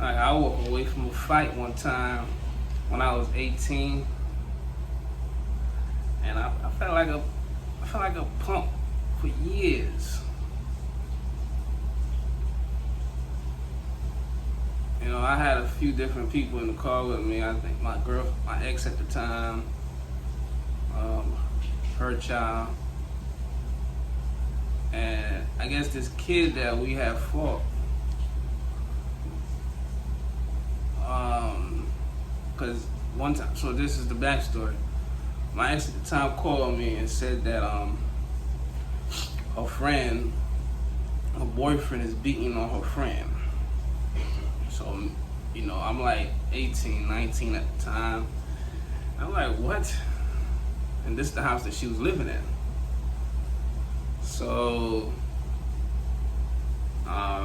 I walked away from a fight one time when I was 18, and I felt like a punk for years. You know, I had a few different people in the car with me. I think my ex at the time, um, her child, and I guess this kid that we had fought. Because one time, so this is the backstory. My ex at the time called me and said that her boyfriend is beating on her friend. So, you know, I'm like 18, 19 at the time. I'm like, what? And this is the house that she was living in. So,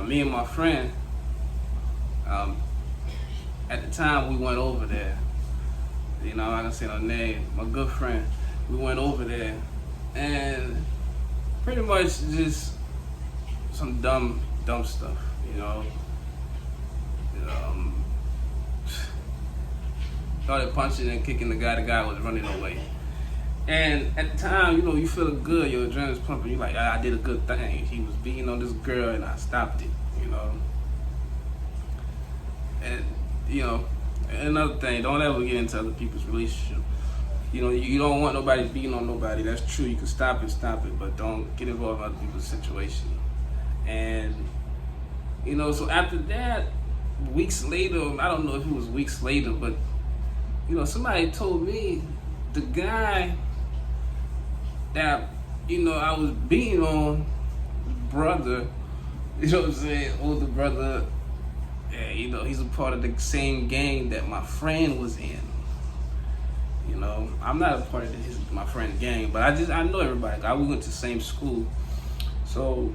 me and my friend, at the time we went over there. You know, I don't say no name. My good friend, we went over there, and pretty much just some dumb stuff. You know, started punching and kicking the guy. The guy was running away. And at the time, you know, you feel good. Your adrenaline's pumping. You're like, I did a good thing. He was beating on this girl, and I stopped it. You know, and you know, another thing, don't ever get into other people's relationship. You know, you don't want nobody beating on nobody. That's true. You can stop it, but don't get involved in other people's situation. And you know, so after that, weeks later, I don't know if it was weeks later, but you know, somebody told me the guy that, you know, I was beating on, brother, you know what I'm saying, older brother, yeah, you know, he's a part of the same gang that my friend was in. You know, I'm not a part of my friend's gang, but I know everybody. We went to the same school. So,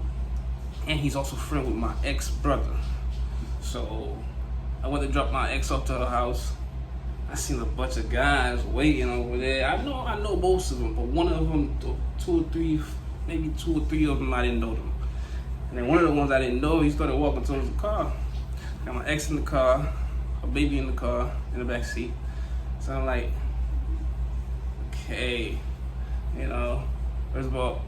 and he's also friend with my ex-brother. So, I went to drop my ex off to her house. I seen a bunch of guys waiting over there. I know most of them, but one of them, maybe two or three of them, I didn't know them. And then one of the ones I didn't know, he started walking towards the car. Got my ex in the car, a baby in the car, in the back seat. So I'm like, okay, you know, first of all,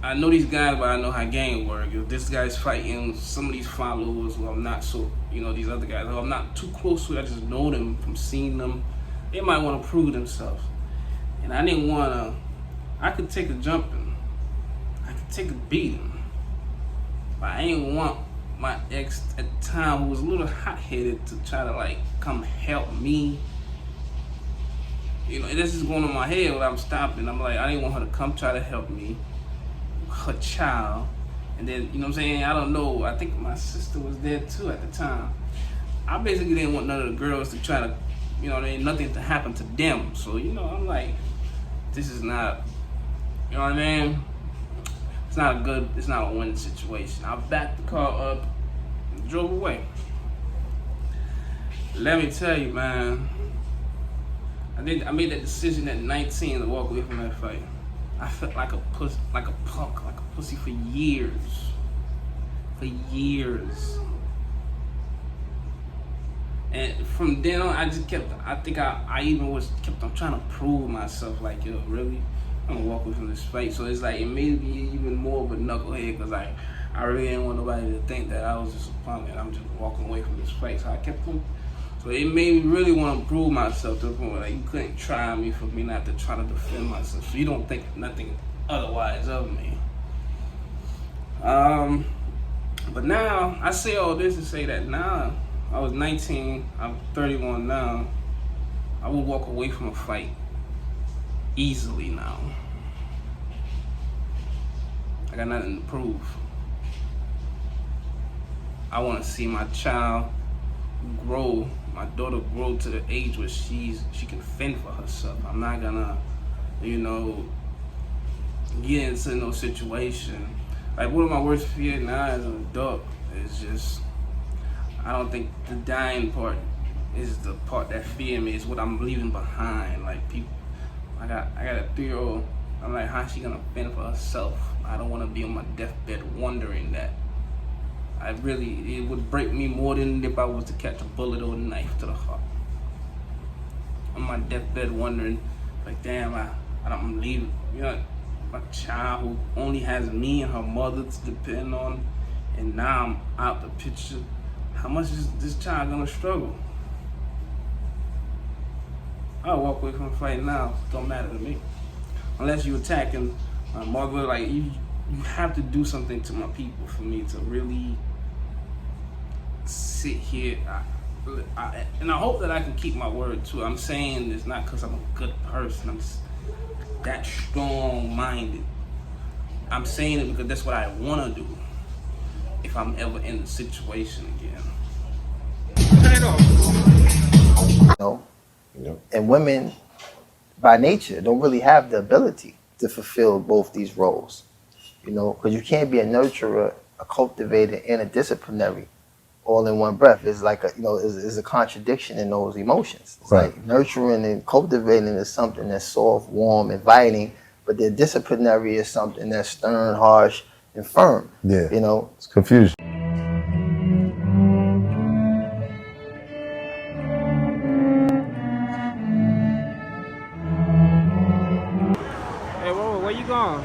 I know these guys, but I know how gang work. If this guy's fighting some of these followers who I'm not so, you know, these other guys who I'm not too close with, I just know them from seeing them, they might want to prove themselves. And I didn't want to, I could take a jumping, I could take a beating, but I didn't want my ex at the time, who was a little hot-headed, to try to like come help me. You know, this is going on my head when I'm stopping. I'm like, I didn't want her to come try to help me, her child. And then, you know what I'm saying, I don't know, I think my sister was there too at the time. I basically didn't want none of the girls to try to, you know, there ain't nothing to happen to them. So, you know, I'm like, this is not, you know what I mean? It's not a winning situation. I backed the car up and drove away. Let me tell you, man, I made that decision at 19 to walk away from that fight. I felt like a punk, like a pussy for years. For years. And from then on, I just kept, I even kept on trying to prove myself, like, yo, really? I'm gonna walk away from this fight. So it's like, it made me even more of a knucklehead, because I really didn't want nobody to think that I was just a punk and I'm just walking away from this fight. So I kept on, so it made me really want to prove myself to the point where, like, you couldn't try me for me not to try to defend myself. So you don't think nothing otherwise of me. But now, I say all this to say that now, I was 19, I'm 31 now, I would walk away from a fight easily now. I got nothing to prove. I want to see my child grow, my daughter grow to the age where she can fend for herself. I'm not gonna, you know, get into no situation. Like, one of my worst fears now as an adult is just, I don't think the dying part is the part that fear me. It's what I'm leaving behind. Like, people, I got a 3-year-old. I'm like, how's she gonna fend for herself? I don't want to be on my deathbed wondering that. It would break me more than if I was to catch a bullet or a knife to the heart. On my deathbed wondering, like, damn, I'm leaving, you know, my child who only has me and her mother to depend on, and now I'm out the picture. How much is this child gonna struggle? I'll walk away from the fight now. Don't matter to me. Unless you're attacking my mother, like you have to do something to my people for me to really sit here. And I hope that I can keep my word too. I'm saying this not because I'm a good person. I'm that strong-minded. I'm saying it because that's what I want to do if I'm ever in the situation again. You know, and women by nature don't really have the ability to fulfill both these roles, you know, because you can't be a nurturer, a cultivator, and a disciplinary all in one breath. It's like is a contradiction in those emotions. It's Right. like nurturing and cultivating is something that's soft, warm, inviting, but the disciplinary is something that's stern, harsh, and firm. Yeah. You know, It's confusion. Hey, where you going?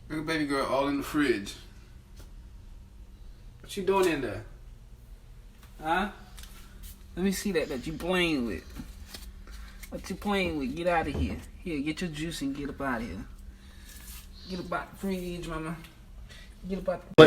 Look at baby girl all in the fridge. What you doing in there? Huh? Let me see that you playing with. What you playing with? Get out of here. Here, get your juice and get up out of here. Get up out the fridge, mama. Get up out the